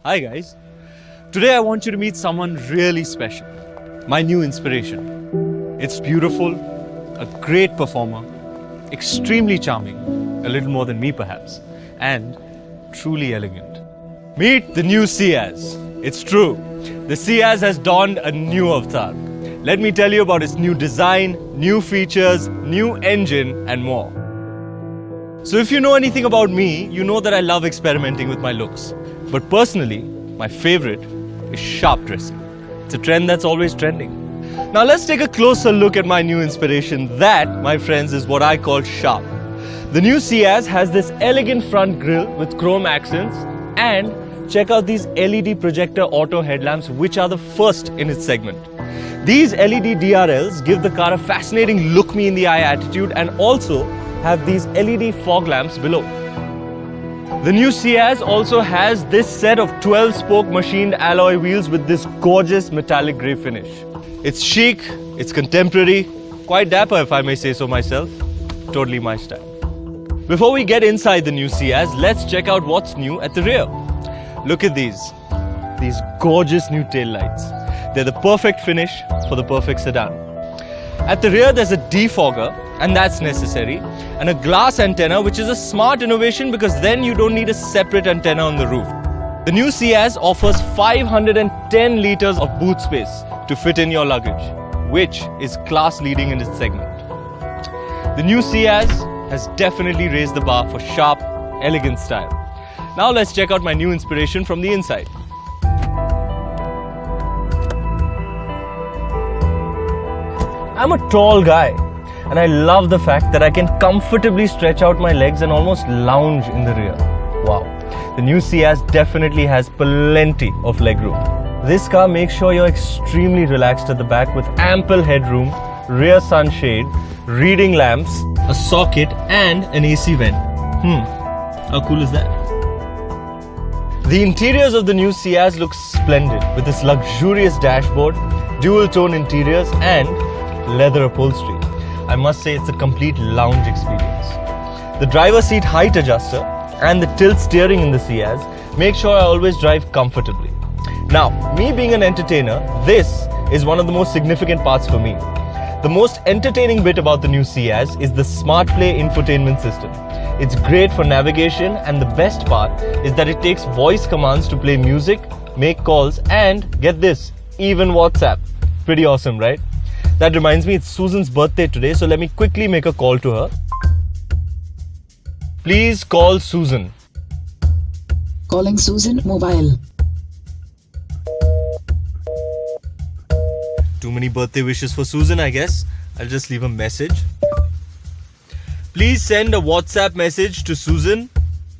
Hi guys. Today I want you to meet someone really special. My new inspiration. It's beautiful, a great performer, extremely charming, a little more than me perhaps, and truly elegant. Meet the new Ciaz. It's true. The Ciaz has donned a new avatar. Let me tell you about its new design, new features, new engine, and more. So if you know anything about me, you know that I love experimenting with my looks. But personally, my favorite is sharp dressing. It's a trend that's always trending. Now let's take a closer look at my new inspiration. That, my friends, is what I call sharp. The new Ciaz has this elegant front grille with chrome accents, and check out these LED projector auto headlamps, which are the first in its segment. These LED DRLs give the car a fascinating look me in the eye attitude and also have these LED fog lamps below. The new Ciaz also has this set of 12-spoke machined alloy wheels with this gorgeous metallic grey finish. It's chic, it's contemporary, quite dapper if I may say so myself. Totally my style. Before we get inside the new Ciaz, let's check out what's new at the rear. Look at these gorgeous new tail lights. They're the perfect finish for the perfect sedan. At the rear there's a defogger, and that's necessary, and a glass antenna, which is a smart innovation because then you don't need a separate antenna on the roof. The new Ciaz offers 510 liters of boot space to fit in your luggage, which is class leading in its segment. The new Ciaz has definitely raised the bar for sharp, elegant style. Now let's check out my new inspiration from the inside. I'm a tall guy, and I love the fact that I can comfortably stretch out my legs and almost lounge in the rear. Wow, the new Ciaz definitely has plenty of legroom. This car makes sure you're extremely relaxed at the back with ample headroom, rear sunshade, reading lamps, a socket and an AC vent. How cool is that? The interiors of the new Ciaz look splendid with this luxurious dashboard, dual tone interiors and leather upholstery. I must say it's a complete lounge experience. The driver's seat height adjuster and the tilt steering in the Ciaz make sure I always drive comfortably. Now, me being an entertainer, this is one of the most significant parts for me. The most entertaining bit about the new Ciaz is the Smart Play infotainment system. It's great for navigation, and the best part is that it takes voice commands to play music, make calls, and get this, even WhatsApp. Pretty awesome, right? That reminds me, it's Susan's birthday today, so let me quickly make a call to her. Please call Susan. Calling Susan mobile. Too many birthday wishes for Susan, I guess. I'll just leave a message. Please send a WhatsApp message to Susan.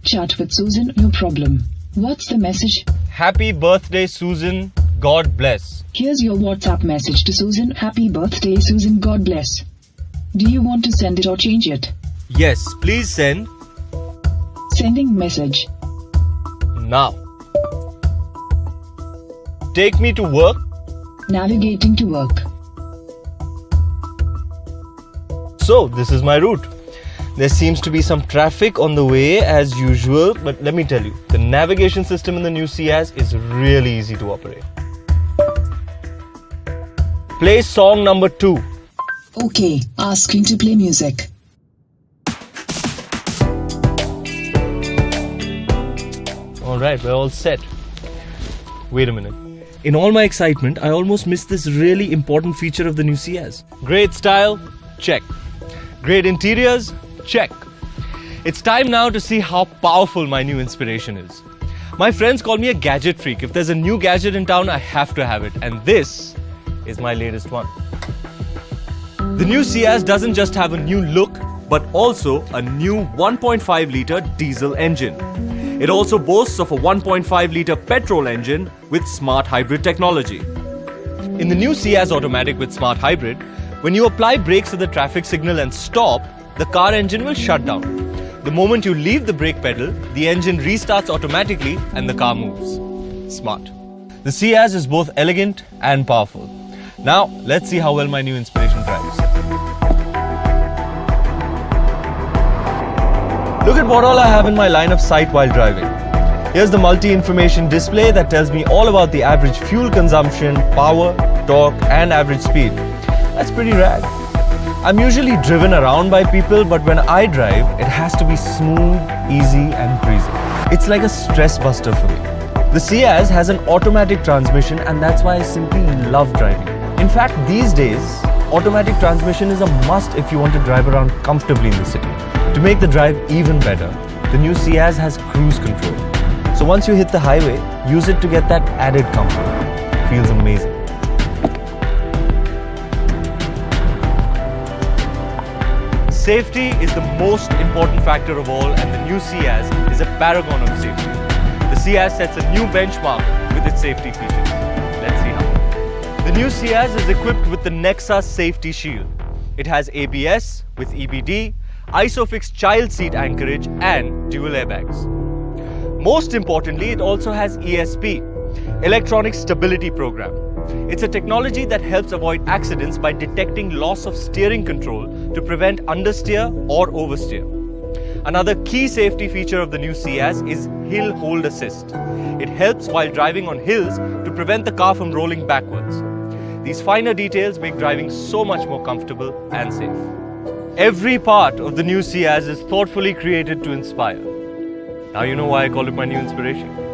Chat with Susan, no problem. What's the message? Happy birthday, Susan. God bless. Here's your WhatsApp message to Susan. Happy birthday, Susan. God bless. Do you want to send it or change it? Yes, please send. Sending message. Now. Take me to work. Navigating to work. So, this is my route. There seems to be some traffic on the way as usual, but let me tell you, the navigation system in the new Ciaz is really easy to operate. Play song number 2. Okay, asking to play music. Alright, we're all set. Wait a minute. In all my excitement, I almost missed this really important feature of the new Ciaz. Great style? Check. Great interiors? Check. It's time now to see how powerful my new inspiration is. My friends call me a gadget freak. If there's a new gadget in town, I have to have it. And this is my latest one. The new Ciaz doesn't just have a new look, but also a new 1.5-litre diesel engine. It also boasts of a 1.5-litre petrol engine with smart hybrid technology. In the new Ciaz Automatic with smart hybrid, when you apply brakes at the traffic signal and stop, the car engine will shut down. The moment you leave the brake pedal, the engine restarts automatically and the car moves. Smart. The Ciaz is both elegant and powerful. Now, let's see how well my new inspiration drives. Look at what all I have in my line of sight while driving. Here's the multi-information display that tells me all about the average fuel consumption, power, torque, and average speed. That's pretty rad. I'm usually driven around by people, but when I drive, it has to be smooth, easy, and breezy. It's like a stress buster for me. The Ciaz has an automatic transmission, and that's why I simply love driving. In fact, these days, automatic transmission is a must if you want to drive around comfortably in the city. To make the drive even better, the new Ciaz has cruise control. So once you hit the highway, use it to get that added comfort. Feels amazing. Safety is the most important factor of all, and the new Ciaz is a paragon of safety. The Ciaz sets a new benchmark with its safety features. Let's see how. The new Ciaz is equipped with the Nexa Safety Shield. It has ABS with EBD, ISOFIX child seat anchorage, and dual airbags. Most importantly, it also has ESP, Electronic Stability Program. It's a technology that helps avoid accidents by detecting loss of steering control to prevent understeer or oversteer. Another key safety feature of the new Ciaz is Hill Hold Assist. It helps while driving on hills to prevent the car from rolling backwards. These finer details make driving so much more comfortable and safe. Every part of the new Ciaz is thoughtfully created to inspire. Now you know why I call it my new inspiration.